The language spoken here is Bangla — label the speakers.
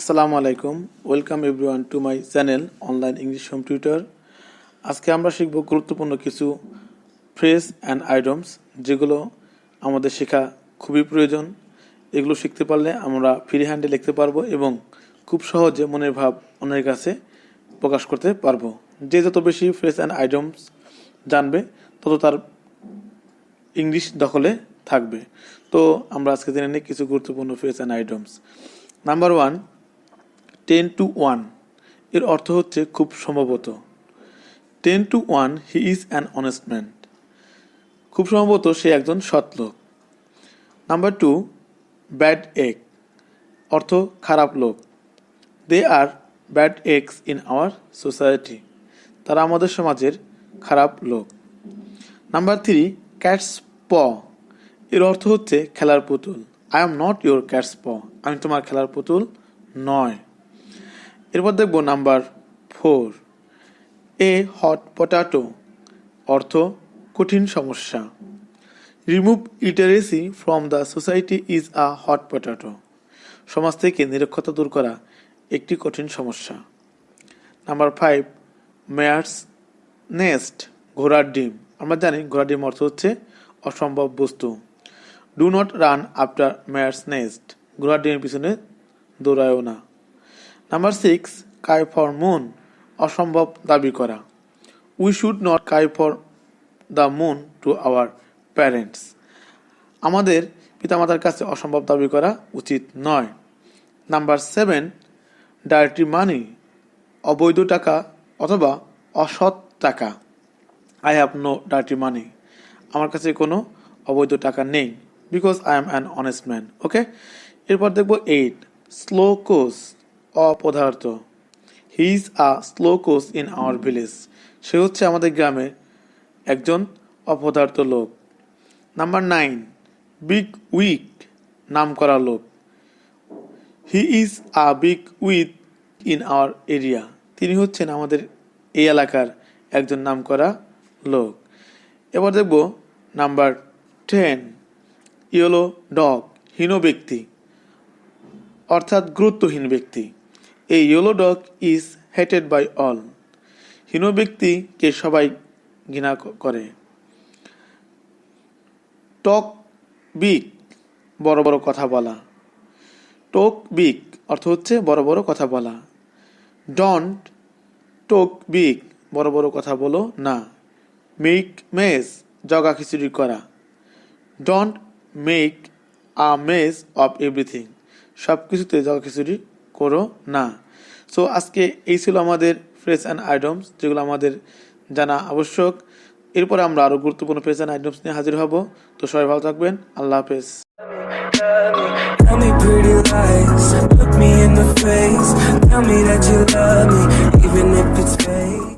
Speaker 1: আসসালামু আলাইকুম, welcome everyone to my channel online English home tutor. আজকে আমরা শিখব গুরুত্বপূর্ণ কিছু ফ্রেজ অ্যান্ড আইডিয়মস, যেগুলো আমাদের শেখা খুবই প্রয়োজন। এগুলো শিখতে পারলে আমরা ফ্রি হ্যান্ডে লিখতে পারবো এবং খুব সহজে মনের ভাব অন্যের কাছে প্রকাশ করতে পারবো। যে যত বেশি ফ্রেজ অ্যান্ড আইডিয়মস জানবে, তত তার ইংলিশ দখলে থাকবে। তো আমরা আজকে জেনে নিই কিছু গুরুত্বপূর্ণ phrase and idioms. Number 1, 10 to 1 এর অর্থ হচ্ছে খুব সম্ভবত। 10 to 1 he is an honest man. খুব সম্ভবত সে একজন সৎ লোক। নাম্বার 2, ব্যাড এগ অর্থ খারাপ লোক। They are bad eggs in our society. তারা আমাদের সমাজের খারাপ লোক। নাম্বার 3, ক্যাটস প এর অর্থ হচ্ছে খেলার পুতুল। I am not your cat's paw. আমি তোমার খেলার পুতুল নয়। এরপর দেখব নাম্বার 4, এ হট পটাটো অর্থ কঠিন সমস্যা। Remove illiteracy from the society is a hot potato. সমাজ থেকে নিরক্ষরতা দূর করা একটি কঠিন সমস্যা। নাম্বার 5, মেয়ার্স নেস্ট ঘোড়ার ডিম। আমরা জানি ঘোড়ার ডিম অর্থ হচ্ছে অসম্ভব বস্তু। Do not run after Meyers nest. ঘোড়ার ডিমের পিছনে দৌড়ায়ও না। নাম্বার 6, কাই ফর মুন অসম্ভব দাবি করা। We should not cry for the moon to our parents. আমাদের পিতামাতার কাছে অসম্ভব দাবি করা উচিত নয়। নাম্বার 7, ডার্টি মানি অবৈধ টাকা অথবা অসৎ টাকা। I have no dirty money. আমার কাছে কোনো অবৈধ টাকা নেই, because I am an honest man. Okay, এরপর দেখব 8, স্লো কোচ অপদার্থ। He is a slow coach in our village. সে হচ্ছে আমাদের গ্রামের একজন অপদার্থ লোক। নাম্বার 9, বিগ উইক নাম করা লোক। He is a big wig in our area. তিনি হচ্ছেন আমাদের এই এলাকার একজন নাম করা লোক। এবার দেখব নাম্বার 10, ইয়েলো ডগ হীন ব্যক্তি অর্থাৎ গুরুত্বহীন ব্যক্তি। এই yellow dog is hated by all. হীন ব্যক্তিকে সবাই ঘৃণা করে। টক বিগ বড় বড় কথা বলা। টোক বিগ অর্থ হচ্ছে বড় বড় কথা বলা। ডন্ট টোক বিগ বড় বড় কথা বলো না। মেক মেস জগা খিচুড়ি করা। Don't make a mace of everything সব কিছুতে জগা খিচুড়ি করো না। সো আজকে এই ছিল আমাদের ফ্রেজ অ্যান্ড আইডিয়মস, যেগুলো আমাদের জানা আবশ্যক। এরপরে আমরা আরও গুরুত্বপূর্ণ ফ্রেজ অ্যান্ড আইডিয়মস নিয়ে হাজির হব। তো সবাই ভালো থাকবেন। আল্লাহ হাফেজ।
Speaker 2: Tell me pretty lies, look me in the face, tell me that you love me, even if it's fake.